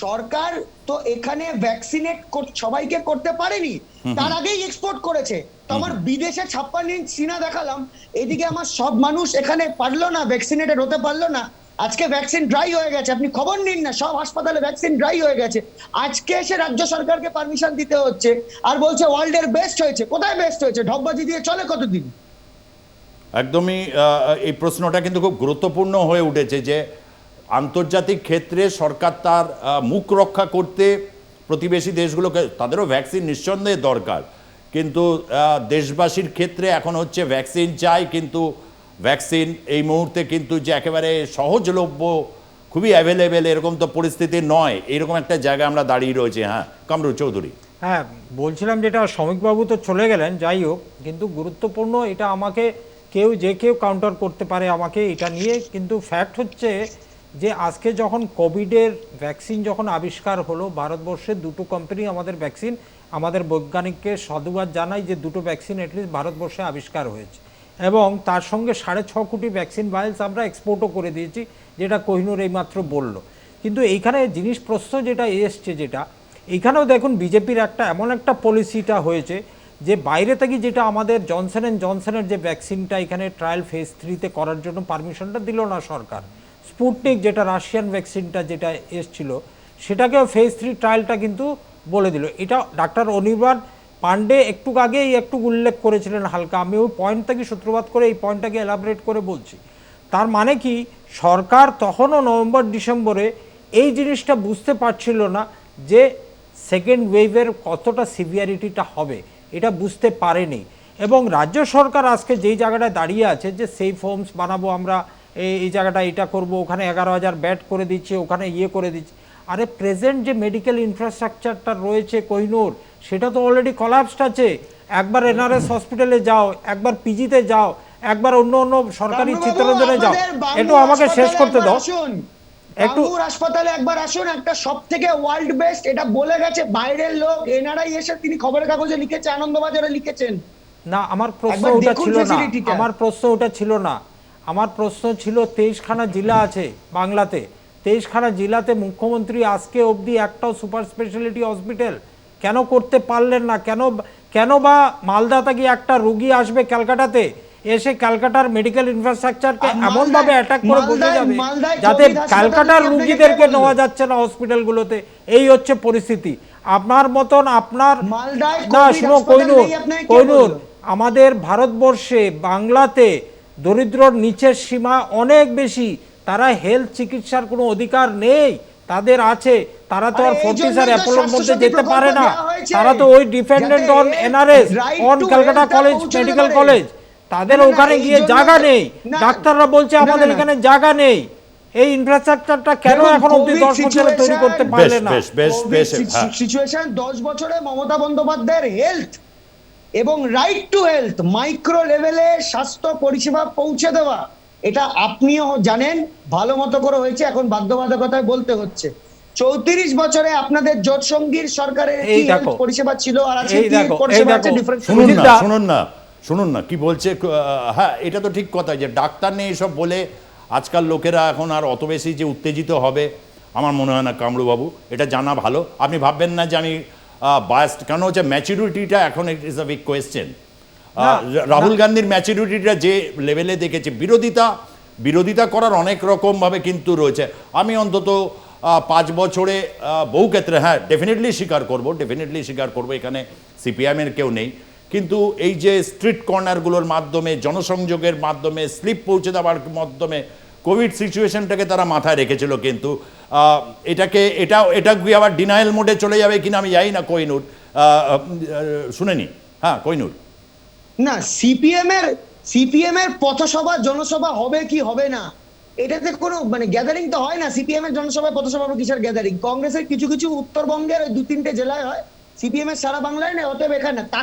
সরকার তো এখানে ভ্যাকসিনেট সবাইকে করতে পারেনি, তার আগেই এক্সপোর্ট করেছে। তো আমার বিদেশে 56 ইঞ্চ সিনা দেখালাম, এদিকে আমার সব মানুষ এখানে পারলো না, ভ্যাকসিনেটেড হতে পারলো না। আজকে ভ্যাকসিন ড্রাই হয়ে গেছে, আপনি খবর নিন না, সব হাসপাতালে ভ্যাকসিন ড্রাই হয়ে গেছে। আজকে এসে রাজ্য সরকারকে পারমিশন দিতে হচ্ছে আর বলছে ওয়ার্ল্ডের বেস্ট হয়েছে। কোথায় বেস্ট হয়েছে? ঢপবাজি দিয়ে চলে কতদিন? একদমই এই প্রশ্নটা কিন্তু খুব গুরুত্বপূর্ণ হয়ে উঠেছে যে আন্তর্জাতিক ক্ষেত্রে সরকার তার মুখ রক্ষা করতে প্রতিবেশী দেশগুলোকে, তাদেরও ভ্যাকসিন নিঃসন্দেহে দরকার, কিন্তু দেশবাসীর ক্ষেত্রে এখন হচ্ছে ভ্যাকসিন চাই, কিন্তু ভ্যাকসিন এই মুহূর্তে কিন্তু যে একেবারে সহজলভ্য, খুবই অ্যাভেলেবেল এরকম তো পরিস্থিতি নয়। এরকম একটা জায়গায় আমরা দাঁড়িয়ে রয়েছি। হ্যাঁ, কামরুল চৌধুরী। হ্যাঁ, বলছিলাম যেটা শ্রমিকবাবু তো চলে গেলেন, যাই হোক, কিন্তু গুরুত্বপূর্ণ এটা, আমাকে কেউ কাউন্টার করতে পারে আমাকে এটা নিয়ে, কিন্তু ফ্যাক্ট হচ্ছে যে আজকে যখন কোভিডের ভ্যাকসিন যখন আবিষ্কার হলো, ভারতবর্ষের দুটো কোম্পানি আমাদের ভ্যাকসিন, আমাদের বৈজ্ঞানিককে সাধুবাদ জানাই যে দুটো ভ্যাকসিন অ্যাটলিস্ট ভারতবর্ষে আবিষ্কার হয়েছে, এবং তার সঙ্গে 6.5 কোটি ভ্যাকসিন ভাইলস আমরা এক্সপোর্টও করে দিয়েছি, যেটা কোহিনুর এইমাত্র বলল। কিন্তু এইখানে জিনিস প্রশ্ন যেটা এসছে, যেটা এইখানেও দেখুন বিজেপির এমন একটা পলিসিটা হয়েছে যে বাইরে থেকে যেটা আমাদের জনসনের যে ভ্যাকসিনটা এখানে ট্রায়াল ফেজ 3-তে করার জন্য পারমিশনটা দিল না সরকার, স্পুটনিক যেটা রাশিয়ান ভ্যাকসিনটা যেটা এসছিল সেটাকেও ফেজ 3 ট্রায়ালটা কিন্তু বলে দিল। এটা ডাক্তার অনির্বাণ পান্ডে একটু আগেই একটু উল্লেখ করেছিলেন হালকা, আমি ওই পয়েন্ট থেকে সূত্রপাত করে এই পয়েন্টটাকে এলাবোরেট করে বলছি। তার মানে কি, সরকার তখনও নভেম্বর ডিসেম্বরে এই জিনিসটা বুঝতে পারছিল না যে সেকেন্ড ওয়েভের কতটা সিভিয়ারিটিটা হবে, এটা বুঝতে পারেনি। এবং রাজ্য সরকার আজকে যেই জায়গাটায় দাঁড়িয়ে আছে যে সেফ হোমস বানাবো আমরা, এই জায়গাটা এটা করব, ওখানে 11,000 বেড করে দিচ্ছে, ওখানে করে দিচ্ছে। আরে প্রেজেন্ট যে মেডিকেল ইনফ্রাস্ট্রাকচারটা রয়েছে কোহিনুর, সেটা তো অলরেডি কলাপসড আছে। একবার এনআরএস হসপিটালে যাও, একবার পিজিতে যাও, একবার অন্য সরকারি চিত্তরঞ্জনে যাও। একটু আমাকে শেষ করতে দাও। একটু হাসপাতালে একবার আসুন, একটা সবথেকে ওয়ার্ল্ড বেস্ট, এটা বলে গেছে বাইরের লোক, এনআরআই এসে তিনি খবরের কাগজে লিখেছে, আনন্দবাজারে লিখেছেন। না, আমার প্রশ্ন ওটা ছিল না, আমার প্রশ্ন ওটা ছিল না। আমার প্রশ্ন ছিল 23খানা জেলা আছে বাংলাতে, 23খানা জেলাতে মুখ্যমন্ত্রী আজকে অবধি একটাও সুপার স্পেশালিটি হসপিটাল কেন করতে পারলেন না? কেন বা মালদা থেকে একটা রোগী আসবে ক্যালকাটাতে, এসে ক্যালকাটার মেডিকেল ইনফ্রাস্ট্রাকচারকে এমনভাবে অ্যাটাক করে বসে যাবে যাতে ক্যালকাটার রোগীদেরকে নেওয়া যাচ্ছে না হসপিটালগুলোতে। এই হচ্ছে পরিস্থিতি। আপনার মতন আপনার না, শুনো কোহিনুর, আমাদের ভারতবর্ষে বাংলাতে দরিদ্রর নিচের সীমা অনেক বেশি, তারা হেলথ চিকিৎসার কোনো অধিকার নেই, তাদের আছে, তারা তো আর ফোর্টিস আর অ্যাপোলোর মধ্যে যেতে পারে না, তারা তো ওই dependent on NRS, on Calcutta college medical college, তাদের ওখানে গিয়ে জায়গা নেই। ডাক্তাররা বলছে আমাদের এখানে জায়গা নেই। এই ইনফ্রাস্ট্রাকচারটা কেন এখন অবধি 10 বছরে তৈরি করতে পারলে না? সিচুয়েশন 10 বছরে মমতা বন্দ্যোপাধ্যায়ের হেলথ এবং রাইট টু হেলথ, মাইক্রো লেভেলে স্বাস্থ্য পরিষেবা পৌঁছে দেওয়া, এটা আপনিও জানেন ভালো মতো করে হয়েছে, এখন বাধ্যবাধকতায় বলতে হচ্ছে। 34 বছরে আপনাদের জোট সঙ্গীর সরকারের কি হেলথ পরিষেবা ছিল আর আজকে কি পরিষেবা আছে ডিফারেন্স? শুনুন না কি বলছে। হ্যাঁ, এটা তো ঠিক কথা যে ডাক্তার নেই এসব বলে আজকাল লোকেরা এখন আর অত বেশি যে উত্তেজিত হবে আমার মনে হয় না কামরুবাবু। এটা জানা ভালো, আপনি ভাববেন না যে আমি বায়াসড, কারণ হচ্ছে ম্যাচুরিটিটা এখন it is a big question. Rahul গান্ধীর ম্যাচুরিটিটা যে লেভেলে দেখেছে, বিরোধিতা করার অনেক রকমভাবে কিন্তু রয়েছে। আমি অন্তত 5 বছরে বহু ক্ষেত্রে হ্যাঁ ডেফিনেটলি স্বীকার করবো এখানে সিপিআইএমের কেউ নেই, কিন্তু এই যে স্ট্রিট কর্নারগুলোর মাধ্যমে, জনসংযোগের মাধ্যমে, স্লিপ পৌঁছে দেওয়ার মাধ্যমে কোভিড সিচুয়েশনটাকে তারা মাথায় রেখেছিল। কিন্তু এটা গিয়ে আবার ডিনায়াল মোডে চলে যাবে কিনা আমি জানি না। কোহিনুর শুনেনি? হ্যাঁ কোহিনুর। না, সিপিএম এর পথসভা জনসভা হবে কি হবে না, এটাতে কোনো গ্যাদারিং তো হয় না। সিপিএম এর জনসভা পথসভা কিসের গ্যাদারিং? কংগ্রেসের কিছু উত্তরবঙ্গের 2-3টে জেলায় হয়, সিপিএম এর সারা বাংলায় নেই, অতএব এখানে না। তা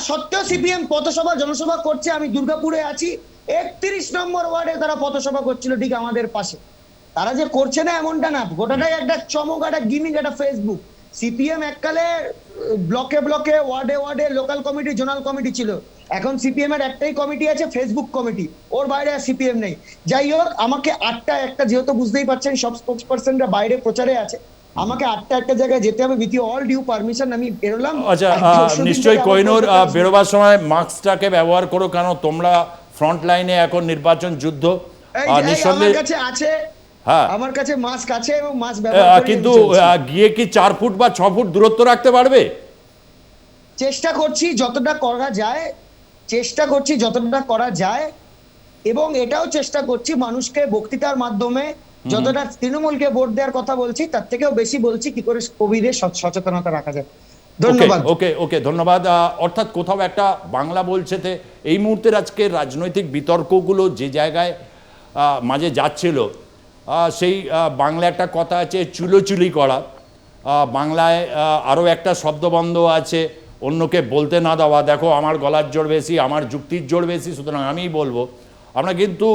সত্ত্বেও সিপিএম পথসভা জনসভা করছে। আমি দুর্গাপুরে আছি, 31 নম্বর ওয়ার্ডে তারা পথসভা করছিল, ঠিক আমাদের পাশে। তারা যে করছে না এমনটা না, গোটাটাই একটা চমক, একটা গিমিক, একটা ফেসবুক। সিপিএম এককালে ব্লকে ওয়ার্ডে লোকাল কমিটি, জোনাল কমিটি ছিল, এখন সিপিএম এর একটাই কমিটি আছে, ফেসবুক কমিটি, ওর বাইরে আর সিপিএম নেই। যাই হোক, আমাকে একটা যেহেতু বুঝতেই পারছেন সব স্পোক্সপারসনরা বাইরে প্রচারে আছে, আমাকে একটা জায়গায় যেতে হবে, উইথ অল ডিউ পারমিশন আমি বেরোলাম। আচ্ছা, নিশ্চয়ই কোহিনূর বেরোবার সময় মাস্কটাকে ব্যবহার করো, কারণ তোমরা ফ্রন্ট লাইনে এখন নির্বাচন যুদ্ধ। আমার নিঃসন্দেহে কাছে আছে, হ্যাঁ, আমার কাছে মাস্ক আছে এবং মাস্ক ব্যবহার করি। কিন্তু গিয়ে কি 4 ফুট বা 6 ফুট দূরত্ব রাখতে পারবে? চেষ্টা করছি যতটা করা যায়, এবং এটাও চেষ্টা করছি মানুষকে বক্তৃতার মাধ্যমে যতটা তৃণমূলকে ভোট দেওয়ার কথা বলছি তার থেকেও বেশি বলছি কি করে কোভিডের সচেতনতা রাখা যায়। ধন্যবাদ। ওকে, ধন্যবাদ। অর্থাৎ কোথাও একটা বাংলা বলছে এই মুহূর্তের আজকে রাজনৈতিক বিতর্কগুলো যে জায়গায় মাঝে যাচ্ছিল, সেই বাংলা একটা কথা আছে চুলোচুলি করা, বাংলায় আরও একটা শব্দবন্ধ আছে অন্যকে বলতে না দেওয়া। দেখো, আমার গলার জোর বেশি, আমার যুক্তির জোর বেশি, সুতরাং আমিই বলবো। আমরা কিন্তু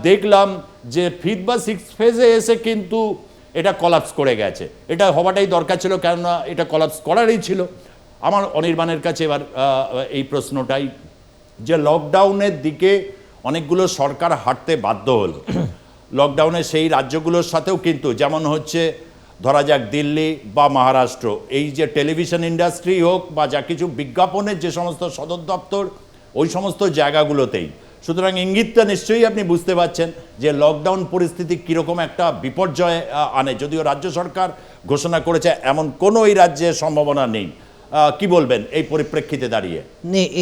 দেখলাম যে 5th বা 6th ফেজে এসে কিন্তু এটা কলাপস করে গেছে। এটা হওয়াটাই দরকার ছিল, কেননা এটা কলাপস করারই ছিল। আমার অনির্বাণের কাছে এবার এই প্রশ্নটাই, যে লকডাউনের দিকে অনেকগুলো সরকার হাঁটতে বাধ্য হলো। লকডাউনে সেই রাজ্যগুলোর সাথেও কিন্তু, যেমন হচ্ছে ধরা যাক দিল্লি বা মহারাষ্ট্র, এই যে টেলিভিশন ইন্ডাস্ট্রি হোক বা যা কিছু বিজ্ঞাপনের যে সমস্ত সদর দপ্তর, ওই সমস্ত জায়গাগুলোতেই। সুতরাং ইঙ্গিতটা নিশ্চয়ই আপনি বুঝতে পারছেন যে লকডাউন পরিস্থিতি কীরকম একটা বিপর্যয় আনে। যদিও রাজ্য সরকার ঘোষণা করেছে এমন কোনো এই রাজ্যে সম্ভাবনা নেই। কি বলবেন এই পরিপ্রেক্ষিতে দাঁড়িয়ে?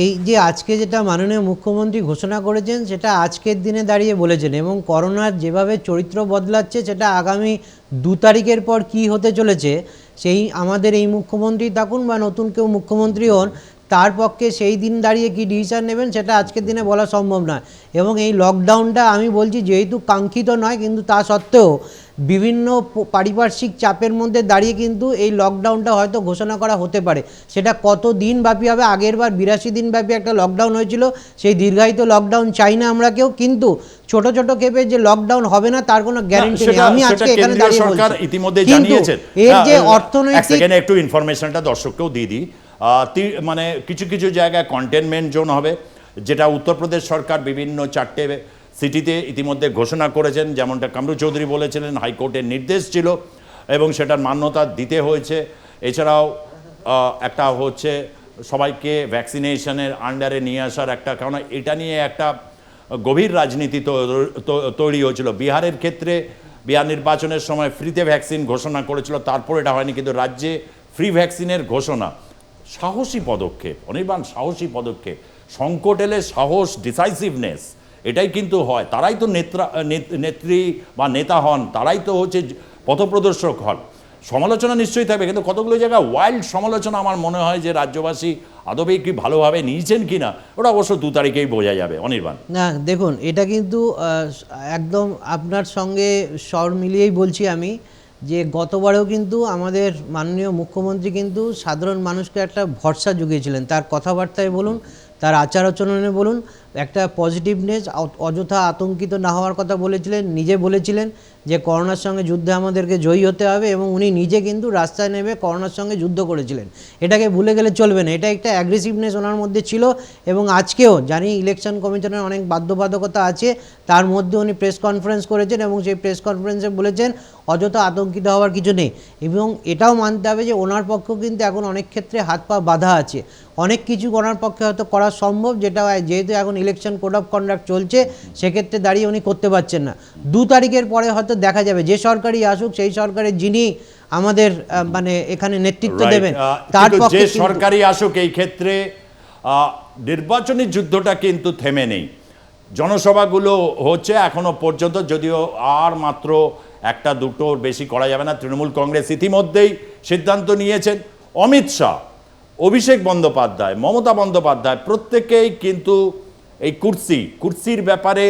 এই যে আজকে যেটা মাননীয় মুখ্যমন্ত্রী ঘোষণা করেছেন সেটা আজকের দিনে দাঁড়িয়ে বলেছেন, এবং করোনার যেভাবে চরিত্র বদলাচ্ছে সেটা আগামী 2 তারিখের পর কি হতে চলেছে, সেই আমাদের এই মুখ্যমন্ত্রী থাকুন বা নতুন কেউ মুখ্যমন্ত্রী হন, তার পক্ষে সেই দিন দাঁড়িয়ে কি ডিসিশন নেবেন সেটা আজকের দিনে বলা সম্ভব নয়। এবং এই লকডাউনটা আমি বলছি যেহেতু কাঙ্ক্ষিত নয়, কিন্তু তা সত্ত্বেও বিভিন্ন পারিপার্শ্বিক চাপের মধ্যে দাঁড়িয়ে কিন্তু এই লকডাউনটা হয়তো ঘোষণা করা হতে পারে। সেটা কত দিন ব্যাপী হবে, আগেরবার 82 দিন ব্যাপী একটা লকডাউন হয়েছিল, সেই দীর্ঘায়িত লকডাউন চাই না আমরা কেউ, কিন্তু ছোট ছোট কেপে যে লকডাউন হবে না তার কোনো গ্যারান্টি নেই। আমি আজকে এখানে দাঁড়িয়ে সরকার বলছি ইতিমধ্যে জানিয়েছেন। এর যে অর্থনৈতিক, একটু ইনফরমেশনটা দর্শককেও দিয়ে দিই। মানে কিছু কিছু জায়গায় কন্টেনমেন্ট জোন হবে, যেটা উত্তরপ্রদেশ সরকার বিভিন্ন 4টে সিটিতে ইতিমধ্যে ঘোষণা করেছেন, যেমনটা কামরুল চৌধুরী বলেছিলেন, হাইকোর্টের নির্দেশ ছিল এবং সেটার মান্যতা দিতে হয়েছে। এছাড়াও একটা হচ্ছে সবাইকে ভ্যাকসিনেশনের আন্ডারে নিয়ে আসার একটা, কারণ এটা নিয়ে একটা গভীর রাজনীতি তৈরি হয়েছিল। বিহারের ক্ষেত্রে বিহার নির্বাচনের সময় ফ্রিতে ভ্যাকসিন ঘোষণা করেছিল, তারপর এটা হয়নি, কিন্তু রাজ্যে ফ্রি ভ্যাকসিনের ঘোষণা সাহসী পদক্ষেপ, অনির্বাণ সাহসী পদক্ষেপ। সংকট এলে সাহস, ডিসাইসিভনেস, এটাই কিন্তু হয়। তারাই তো নেত্রী বা নেতা হন, তারাই তো হচ্ছে পথপ্রদর্শক হন। সমালোচনা নিশ্চয়ই থাকবে, কিন্তু কতগুলো জায়গায় ওয়াইল্ড সমালোচনা আমার মনে হয় যে রাজ্যবাসী আদবেই কি ভালোভাবে নিয়েছেন কি না, ওটা অবশ্য 2 তারিখেই বোঝা যাবে। অনির্বাণ, না দেখুন, এটা কিন্তু একদম আপনার সঙ্গে স্বর মিলিয়েই বলছি আমি, যে গতবারেও কিন্তু আমাদের মাননীয় মুখ্যমন্ত্রী কিন্তু সাধারণ মানুষকে একটা ভরসা জুগিয়েছিলেন। তার কথাবার্তায় বলুন, তার আচার আচরণে বলুন, একটা পজিটিভনেস, অযথা আতঙ্কিত না হওয়ার কথা বলেছিলেন। নিজে বলেছিলেন যে করোনার সঙ্গে যুদ্ধে আমাদেরকে জয়ী হতে হবে, এবং উনি নিজে কিন্তু রাস্তায় নেমে করোনার সঙ্গে যুদ্ধ করেছিলেন। এটাকে ভুলে গেলে চলবে না, এটা একটা অ্যাগ্রেসিভনেস ওনার মধ্যে ছিল। এবং আজকেও জানি ইলেকশন কমিশনের অনেক বাধ্যবাধকতা আছে, তার মধ্যে উনি প্রেস কনফারেন্স করেছেন এবং সেই প্রেস কনফারেন্সে বলেছেন অযথা আতঙ্কিত হওয়ার কিছু নেই। এবং এটাও মানতে হবে যে ওনার পক্ষেও কিন্তু এখন অনেক ক্ষেত্রে হাত পা বাঁধা আছে, অনেক কিছু ওনার পক্ষে হয়তো করা সম্ভব, যেটা যেহেতু এখন ইলেকশন কোড অফ কন্ডাক্ট চলছে সেক্ষেত্রে দাঁড়িয়ে উনি করতে পারছেন না। 2 তারিখের পরে হয়তো দেখা যাবে যে সরকারই আসুক, সেই সরকারের যিনি আমাদের মানে এখানে নেতৃত্ব দেবেন তার পক্ষে, যে সরকারই আসুক, এই ক্ষেত্রে নির্বাচনী যুদ্ধটা কিন্তু থেমে নেই। জনসভাগুলো হচ্ছে এখনো পর্যন্ত, যদিও আর মাত্র 1-2টোর বেশি করা যাবে না। তৃণমূল কংগ্রেস ইতিমধ্যেই সিদ্ধান্ত নিয়েছেন। অমিত শাহ, অভিষেক বন্দ্যোপাধ্যায়, মমতা বন্দ্যোপাধ্যায় প্রত্যেকেই কিন্তু এই কুর্সির ব্যাপারে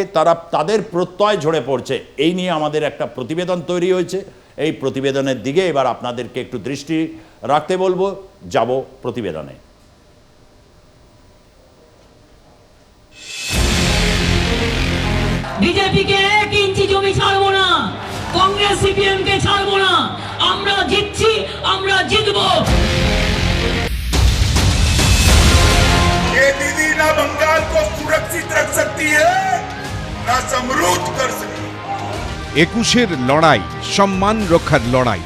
তাদের প্রত্যয় ঝরে পড়ছে। এই নিয়ে আমাদের একটা প্রতিবেদন তৈরি হয়েছে, এই প্রতিবেদনের দিকে এবার আপনাদেরকে একটু দৃষ্টি রাখতে বলবো। যাব প্রতিবেদনে। বিজেপিকে 1 ইঞ্চি জমি ছাড়বো না, কংগ্রেস সিপিএম কে ছাড়বো না। আমরা জিতছি, আমরা জিতবো। ये दीदी ना बंगाल को सुरक्षित रख सकती है ना समृद्ध कर सकती है। 21-এর লড়াই, সম্মান রক্ষার লড়াই।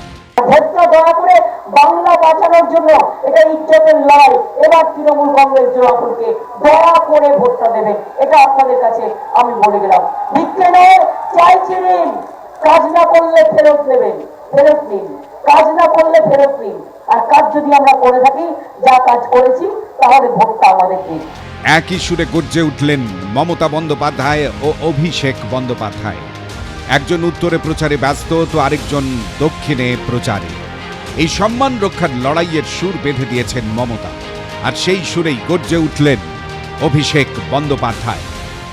ভোটটা দয়া করে বাংলা বাঁচানোর জন্য, এটা ইজ্জতের লড়াই। এবার তৃণমূল কংগ্রেস জোড়াফুলকে দয়া করে ভোটটা দেবেন, এটা আপনাদের কাছে আমি বলে গেলাম। ভিক্ষে নয়, চাইছি নিন, কাজ না করলে ফেরত নেবেন, ফেরত নিন, কাজ না করলে ফেরত নিন। আর কাজ যদি আমরা করে থাকি, যা কাজ করেছি, তাহলে ভোটটা আমাদের দিন। একই সুরে গর্জে উঠলেন মমতা বন্দ্যোপাধ্যায় ও অভিষেক বন্দ্যোপাধ্যায়। একজন উত্তরে প্রচারে ব্যস্ত, তো আরেকজন দক্ষিণে প্রচারে। এই সম্মান রক্ষার লড়াইয়ের সুর বেঁধে দিয়েছেন মমতা, আর সেই সুরেই গর্জে উঠলেন অভিষেক বন্দ্যোপাধ্যায়।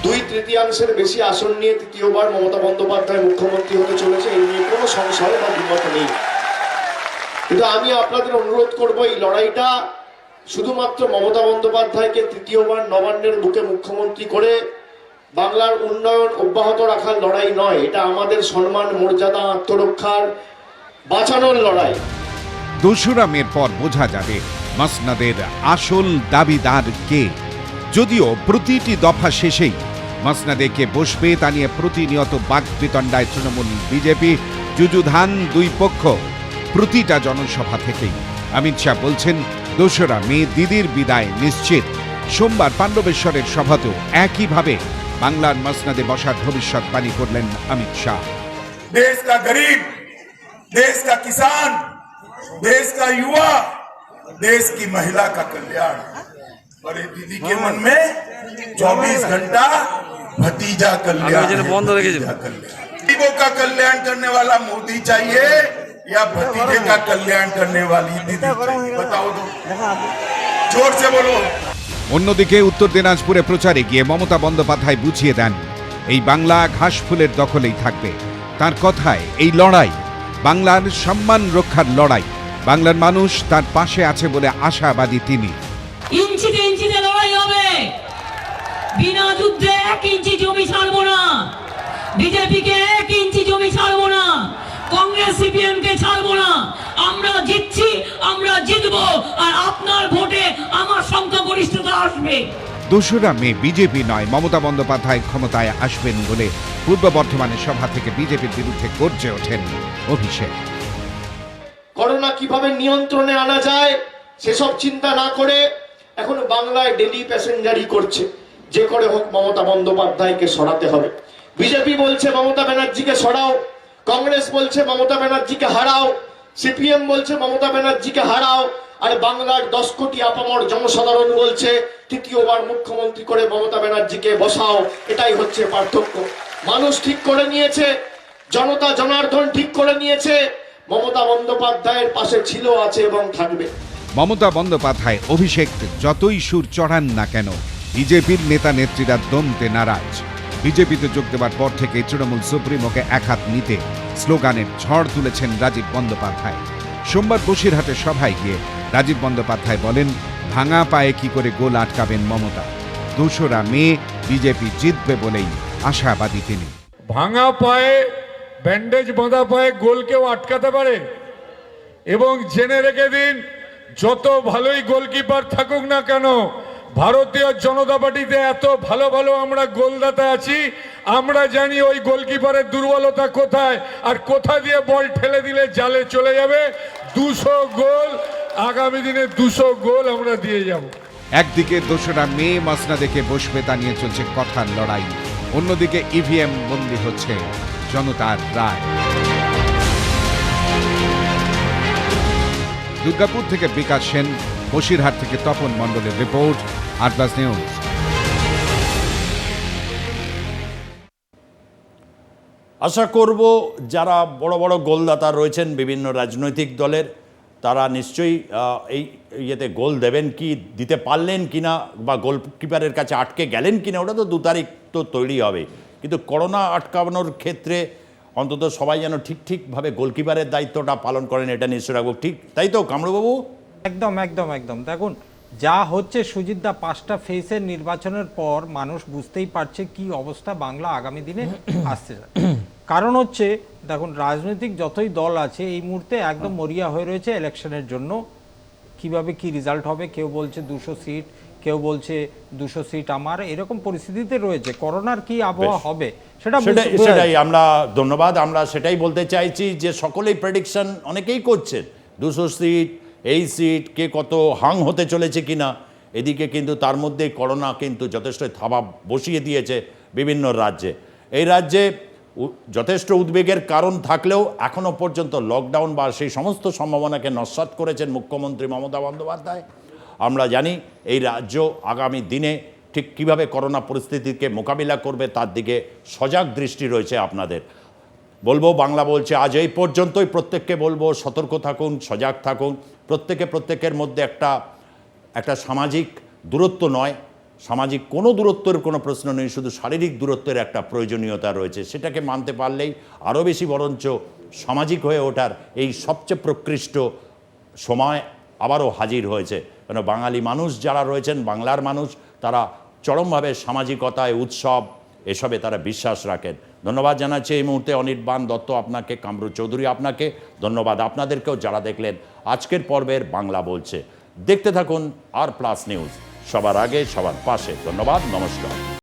2/3 বেশি আসন নিয়ে তৃতীয়বার মমতা বন্দ্যোপাধ্যায় মুখ্যমন্ত্রী হতে চলেছে, এই নিয়ে কোনো সংশয় বা দ্বিমত নেই। কিন্তু আমি আপনাদের অনুরোধ করব, এই লড়াইটা শুধুমাত্র মমতা বন্দ্যোপাধ্যায়কে তৃতীয়বার নবান্নের বুকে মুখ্যমন্ত্রী করে বাংলার উন্নয়ন অব্যাহত রাখার লড়াই নয়, এটা আমাদের সম্মান, মর্যাদা, আত্মরক্ষার বাঁচানোর লড়াই। 2রা মের পর বোঝা যাবে মাসনাদের আসল দাবিদার কে। যদিও প্রতিটি দফা শেষেই মাসনাদে কে বসবে তা নিয়ে প্রতিনিয়ত বাকবিতণ্ডায় তৃণমূল বিজেপি, যুযুধান দুই পক্ষ। প্রতিটা জনসভা থেকেই অমিত শাহ বলছেন 2রা মে দিদির বিদায় নিশ্চিত। সোমবার পাণ্ডবেশ্বরের সভাতেও একইভাবে বাংলার মাসনাদে বসার ভবিষ্যৎবাণী করলেন অমিত শাহ। देश का गरीब, देश का किसान, देश का युवा, देश की महिला का कल्याण। और ये दीदी के मन में 24 घंटा भतीजा कल्याण, गरीबों का कल्याण करने वाला मोदी चाहिए या भतीजे का कल्याण करने वाली दीदी चाहिए? बताओ तो, जोर से बोलो। অন্যদিকে উত্তর দিনাজপুরে প্রচারে গিয়ে মমতা বন্দ্যোপাধ্যায় বুঝিয়ে দেন এই বাংলা ঘাসফুলের দখলেই থাকবে। তার কথায় এই লড়াই বাংলার সম্মান রক্ষার লড়াই। বাংলার মানুষ তার পাশে আছে বলে আশাবাদী তিনি। ইঞ্চিতে ইঞ্চিতে লড়াই হবে, বিনা যুদ্ধে 1 ইঞ্চি জমি ছাড়বো না, বিজেপিকে 1 ইঞ্চি জমি ছাড়বো না, কংগ্রেস সিপিএম কে ছাড়বো না। আমরা জিতছি, আমরা জিতবো, আর আপনার ভোটে আমার সংখ্যাগরিষ্ঠতা আসবে। 2রা মে বিজেপি নয় মমতা বন্দ্যোপাধ্যায় ক্ষমতায় আসবেন বলে পূর্ব বর্ধমানের সভা থেকে বিজেপির বিরুদ্ধে গর্জে ওঠেন অভিষেক। করোনা কিভাবে নিয়ন্ত্রণে আনা যায় সেসব চিন্তা না করে এখন বাংলায় ডেলি প্যাসেঞ্জারি করছে, যে করে হোক মমতা বন্দ্যোপাধ্যায়কে সরাতে হবে। বিজেপি বলছে মমতা ব্যানার্জিকে সরাও, কংগ্রেস বলছে মমতা ব্যানার্জিকে হারাও, সিপিএম বলছে মমতা ব্যানার্জিকে হারাও, আর বাংলার 10 কোটি আপামর জনসাধারণ বলছে তৃতীয়বার মুখ্যমন্ত্রী করে মমতা ব্যানার্জিকে বসাও। এটাই হচ্ছে পার্থক্য। মানুষ ঠিক করে নিয়েছে, জনতা জনার্দন ঠিক করে নিয়েছে, মমতা বন্দ্যোপাধ্যায়ের পাশে ছিল, আছে এবং থাকবে। মমতা বন্দ্যোপাধ্যায় অভিষেক যতই সুর চড়ান না কেন, বিজেপির নেতা নেত্রীরা দমতে নারাজ। বিজেপিতে যোগ দেওয়ার পর থেকে তৃণমূল সুপ্রিমোকে একহাত নিতে স্লোগানের ঝড় তুলেছেন রাজীব বন্দ্যোপাধ্যায়। সোমবার বসিরহাটে সভায় গিয়ে রাজীব বন্দ্যোপাধ্যায় বলেন, ভাঙা পায়ে কি করে গোল আটকাবেন মমতা। 2রা মে বিজেপি জিতবে বলেই আশাবাদী তিনি। ভাঙা পায়ে, ব্যান্ডেজ বাঁধা পায়ে গোল কেউ আটকাতে পারে? এবং জেনে রেখে দিন, যত ভালোই গোলকিপার থাকুক না কেন, ভারতীয় জনতা পার্টিতে এত ভালো ভালো আমরা গোলদাতা আছি, আমরা জানি ওই গোলকিপারের দুর্বলতা কোথায়, আর কোথা দিয়ে বল ঠেলে দিলে জালে চলে যাবে। 200 গোল আগামী দিনে, 200 গোল আমরা দিয়ে যাব। একদিকে 2রা মে মাসনাদেকে বসবে তা নিয়ে চলছে কথার লড়াই, অন্যদিকে ইভিএম বন্দী হচ্ছে জনতার রায়। দুর্গাপুর থেকে বিকাশ সেন, বসিরহাট থেকে তপন মণ্ডলের রিপোর্ট, আটলাস নিউজ। আশা করব যারা বড় বড় গোলদাতা রয়েছেন বিভিন্ন রাজনৈতিক দলের, তারা নিশ্চয়ই এই ইয়েতে গোল দেবেন, কি দিতে পারলেন কিনা বা গোলকিপারের কাছে আটকে গেলেন কিনা ওটা তো 2 তারিখ তো তৈরি হবে। কিন্তু করোনা আটকানোর ক্ষেত্রে অন্তত সবাই যেন ঠিকভাবে গোলকিপারের দায়িত্বটা পালন করেন, এটা নিশ্চয় রাখবো। ঠিক তাই তো কামরুবাবু? একদম একদম একদম। দেখুন যা হচ্ছে সুজিতদা, 5টা ফেজের নির্বাচনের পর মানুষ বুঝতেই পারছে কি অবস্থা বাংলা আগামী দিনে আসছে। কারণ হচ্ছে দেখুন, রাজনৈতিক যতই দল আছে এই মুহূর্তে একদম মরিয়া হয়ে রয়েছে ইলেকশনের জন্য, কিভাবে কি রেজাল্ট হবে। কেউ বলছে 200 সিট, কেউ বলছে 200 সিট আমার, এরকম পরিস্থিতিতে রয়েছে। করোনার কি আবহাওয়া হবে সেটা বোঝা সেটাই আমরা ধন্যবাদ, আমরা সেটাই বলতে চাইছি যে সকলেই প্রেডিকশন অনেকেই করছেন 200 সিট, এই সিট কে কত হাং হতে চলেছে কিনা। এদিকে কিন্তু তার মধ্যে করোনা কিন্তু যথেষ্ট থাবা বসিয়ে দিয়েছে বিভিন্ন রাজ্যে। এই রাজ্যে যথেষ্ট উদ্বেগের কারণ থাকলেও এখনো পর্যন্ত লকডাউন বা সেই সমস্ত সম্ভাবনাকে নস্যাৎ করেছেন মুখ্যমন্ত্রী মমতা বন্দ্যোপাধ্যায়। আমরা জানি এই রাজ্য আগামী দিনে ঠিক কিভাবে করোনা পরিস্থিতিকে মোকাবিলা করবে তার দিকে সজাগ দৃষ্টি রয়েছে আপনাদের। বলবো বাংলা বলছে আজ এই পর্যন্তই। প্রত্যেককে বলবো সতর্ক থাকুন, সজাগ থাকুন। প্রত্যেকের মধ্যে একটা সামাজিক দূরত্ব নয়, সামাজিক কোনো দূরত্বের কোনো প্রশ্ন নেই, শুধু শারীরিক দূরত্বের একটা প্রয়োজনীয়তা রয়েছে। সেটাকে মানতে পারলেই আরও বেশি বরঞ্চ সামাজিক হয়ে ওঠার এই সবচেয়ে প্রকৃষ্ট সময় আবারও হাজির হয়েছে। কেন বাঙালি মানুষ যারা রয়েছেন, বাংলার মানুষ, তারা চরমভাবে সামাজিকতায়, উৎসব এসবে তারা বিশ্বাস রাখেন। ধন্যবাদ জানাচ্ছি এই মুহূর্তে অনির্বাণ দত্ত আপনাকে, কামরুল চৌধুরী আপনাকে, ধন্যবাদ আপনাদেরকেও যারা দেখলেন আজকের পর্বের বাংলা বলছে। দেখতে থাকুন আর প্লাস নিউজ, সবার আগে সবার পাশে। ধন্যবাদ, নমস্কার।